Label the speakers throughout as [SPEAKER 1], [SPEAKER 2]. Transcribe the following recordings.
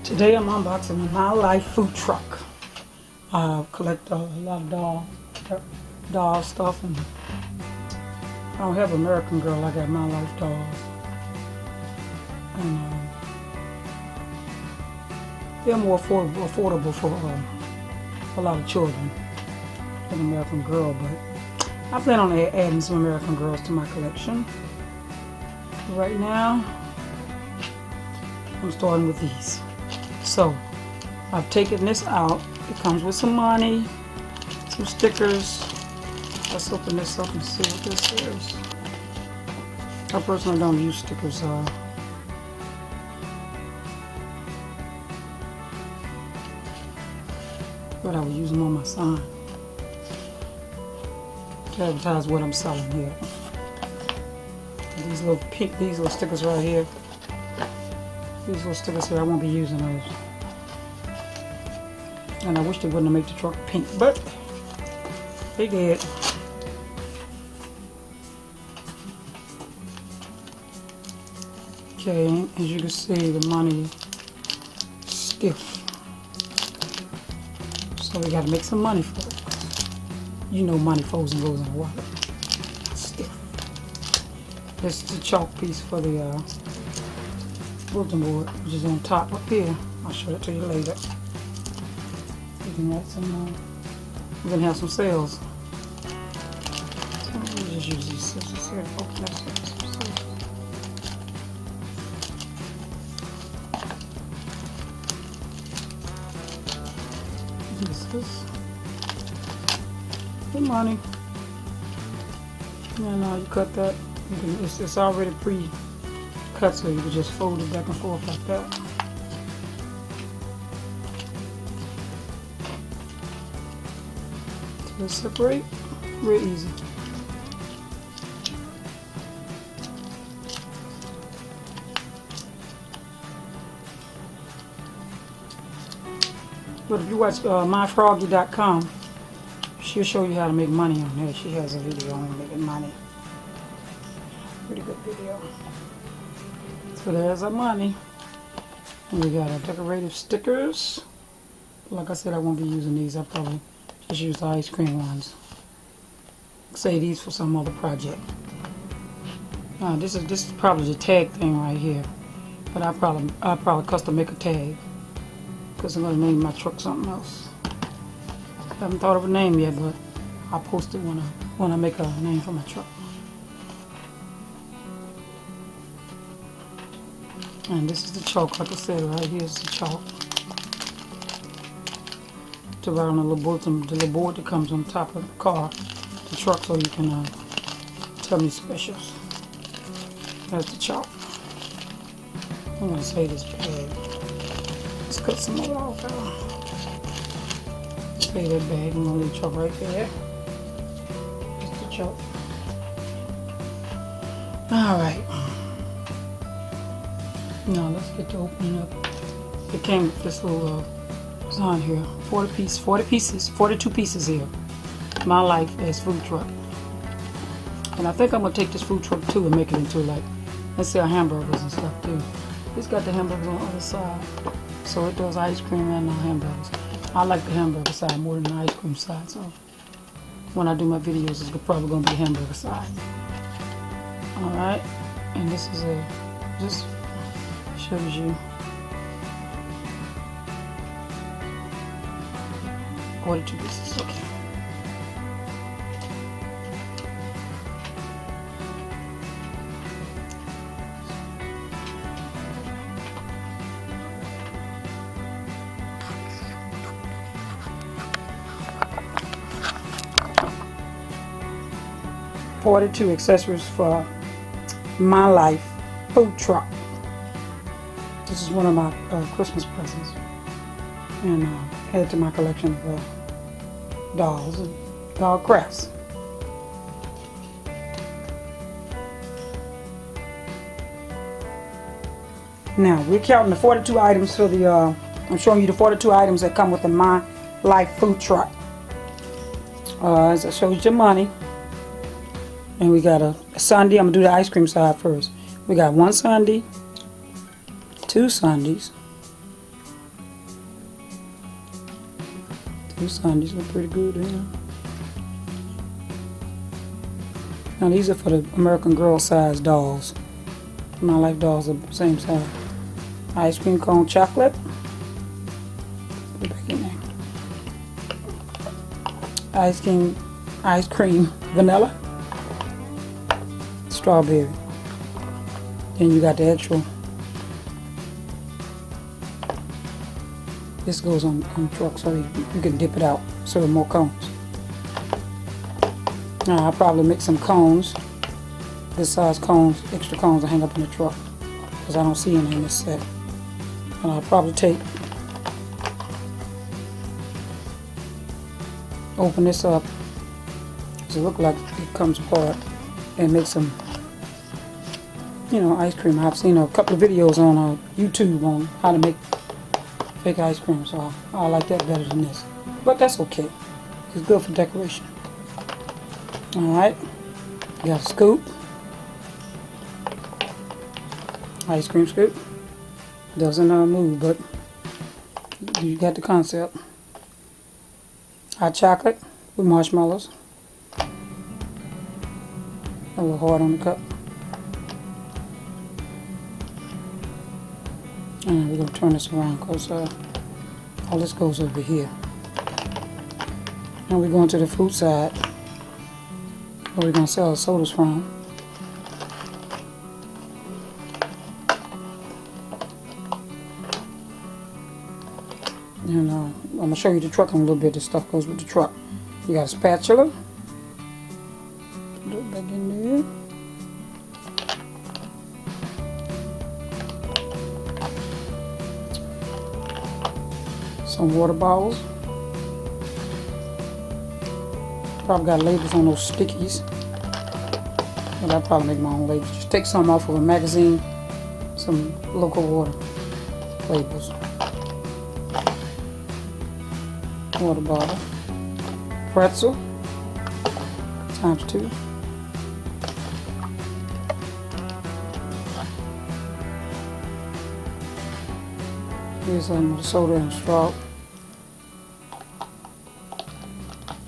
[SPEAKER 1] Today I'm unboxing a My Life food truck. I collect a lot of doll stuff, and I don't have American Girl. I got My Life dolls, and they're more affordable for a lot of children than American Girl. But I plan on adding some American Girls to my collection. Right now, I'm starting with these. So I've taken this out. It comes with some money, some stickers. Let's open this up and see what this is. I personally don't use stickers. But I would use them on my sign to advertise what I'm selling here. These little stickers right here. These little stickers here, I won't be using those. And I wish they wouldn't have made the truck pink, but they did. Okay, as you can see, the money is stiff. So we gotta make some money for it. You know money folds and goes in the water. Stiff. This is the chalk piece for the bulletin board, which is on top up here. I'll show it to you later. You can write some, we're gonna have some sales. So let me just use these scissors here to open this up. This is the money. And you cut that. It's already pre-cut, so you can just fold it back and forth like that. To separate, real easy. But if you watch myfroggy.com, she'll show you how to make money on there. She has a video on making money. Pretty good video. So there's our money. And we got our decorative stickers. Like I said, I won't be using these. I'll probably just use the ice cream ones. Save these for some other project. This is probably the tag thing right here. But I'll probably custom make a tag, because I'm going to name my truck something else. I haven't thought of a name yet, but I'll post it when I make a name for my truck. And this is the chalk, like I said, right here is the chalk. To write on the little board that comes on top of the car, the truck, so you can tell me specials. That's the chalk. I'm going to say this bag. Let's cut some more off. Say that bag. I'm going to leave the chalk right there. That's the chalk. Alright. Now let's get to opening up. It came with this little sign here. 42 pieces here. My Life as food truck. And I think I'm going to take this food truck too and make it into, like, let's say, hamburgers and stuff too. It's got the hamburgers on the other side. So it does ice cream and hamburgers. I like the hamburger side more than the ice cream side, so when I do my videos, it's probably going to be hamburger size. Alright, and this is just shows you what the 2 pieces. Okay. Ordered 2 accessories for my life food truck. This is one of my Christmas presents, and add to my collection of dolls and doll crafts. Now we're counting the 42 items for the. I'm showing you the 42 items that come with the My Life food truck. As I showed you money. And we got a sundae. I'm going to do the ice cream side first. We got 1 sundae, 2 sundaes. 2 sundaes look pretty good, you know. Now these are for the American Girl size dolls. My Life dolls are the same size. Ice cream cone chocolate. Put it back in there. Ice cream vanilla. Strawberry. Then you got the actual. This goes on the truck so you can dip it out. Serve more cones. Now I'll probably make some cones. This size cones, extra cones to hang up in the truck, because I don't see any in this set. And I'll probably open this up, because it looks like it comes apart, and make some, ice cream. I've seen a couple of videos on YouTube on how to make fake ice cream, so I like that better than this. But that's okay. It's good for decoration. Alright, got a scoop. Ice cream scoop. Doesn't move, but you got the concept. Hot chocolate with marshmallows. A little hard on the cup. And we're going to turn this around because all this goes over here. Now we're going to the food side, where we're going to sell the sodas from. And I'm going to show you the truck in a little bit. This stuff goes with the truck. You got a spatula. Put it back in there. Some water bottles. Probably got labels on those stickies. But I'll probably make my own labels. Just take some off of a magazine. Some local water labels. Water bottle. Pretzel. Times 2. Here's the soda and straw.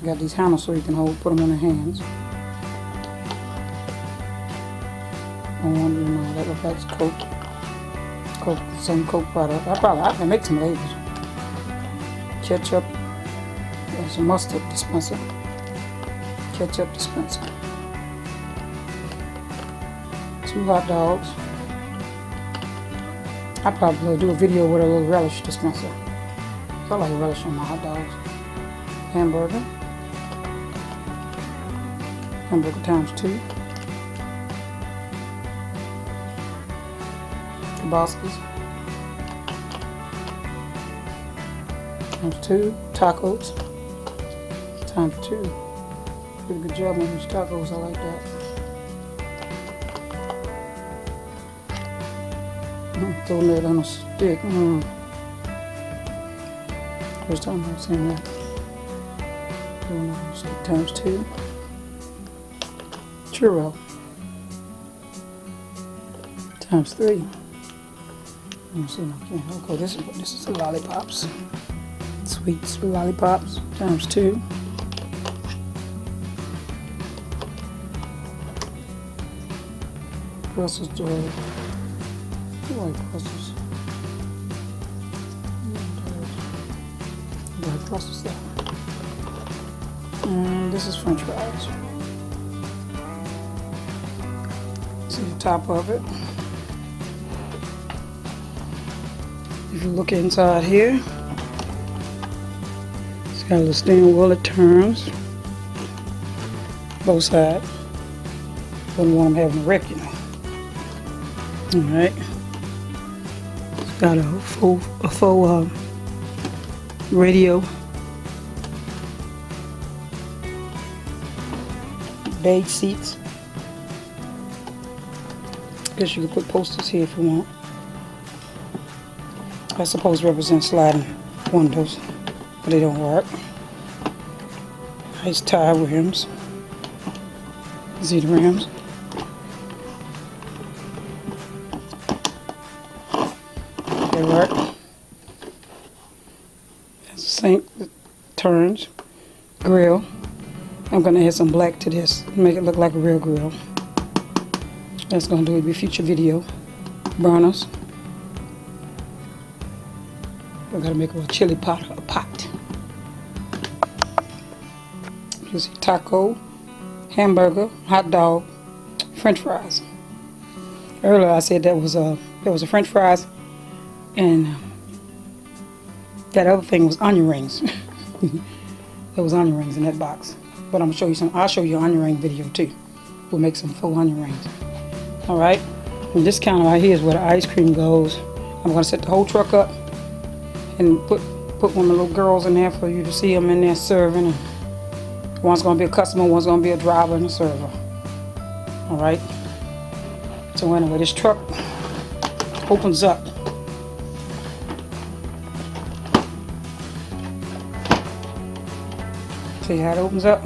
[SPEAKER 1] You got these handles so you can put them on your hands. That looks like Coke. Coke, some Coke product. I can make some labels. Ketchup. There's a mustard dispenser. Ketchup dispenser. 2 hot dogs. I probably do a video with a little relish dispenser. I like relish on my hot dogs. Hamburger. Hamburger times 2. Tabascos. Times 2. Tacos. Times 2. Pretty good job on these tacos. I like that. Throwing that on a stick. First time I've seen that. Throwing it on a stick times 2. Churro. Times 3. Let me see. Okay, this is the lollipops. Sweet lollipops times 2. Brussels door. I like Brussels. I like Brussels stuff. And this is French fries. See the top of it. If you look inside here, it's got a little steering wheel that turns both sides. Wouldn't want them having a wreck, you know. Alright. It's got a faux radio. Beige seats. Guess you could put posters here if you want. I suppose represent sliding windows, but they don't work. Nice tire rims. See the rims? They work. There's a sink that turns. Grill. I'm going to add some black to this, make it look like a real grill. That's going to do it with future video. Burners. We're going to make a little chili pot. You see taco, hamburger, hot dog, French fries. Earlier I said there was a French fries, and that other thing was onion rings. There was onion rings in that box. But I'm gonna show you some. I'll show you an onion ring video too. We'll make some faux onion rings. All right. And this counter right here is where the ice cream goes. I'm gonna set the whole truck up and put one of the little girls in there for you to see them in there serving. And one's gonna be a customer, one's gonna be a driver and a server. All right. So anyway, this truck opens up. See how it opens up?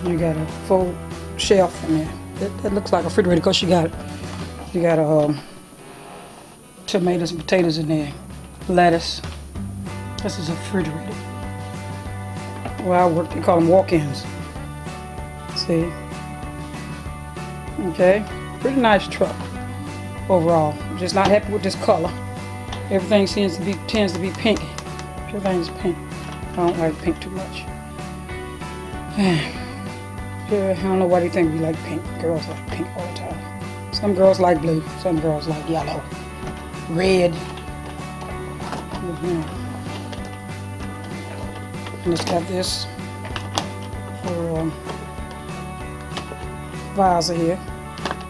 [SPEAKER 1] You got a full shelf in there. That looks like a refrigerator because you got tomatoes and potatoes in there, lettuce. This is a refrigerator. Where I work, they call them walk-ins. See? Okay, pretty nice truck overall. I'm just not happy with this color. Everything tends to be pink. Everything's pink. I don't like pink too much. Yeah, I don't know why they think we like pink. Girls like pink all the time. Some girls like blue. Some girls like yellow, red. And it's got this for visor here.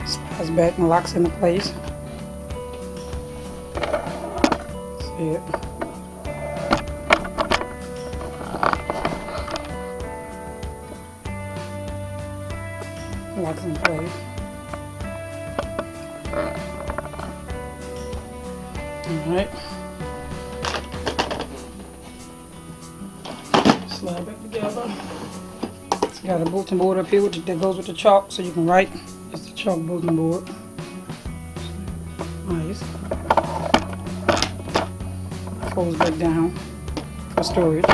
[SPEAKER 1] Slides back and locks into place. See it? Locks in place. Alright. Slide back together. It's got a bulletin board up here that goes with the chalk so you can write. It's the chalk bulletin board. Nice. Folds back down for storage.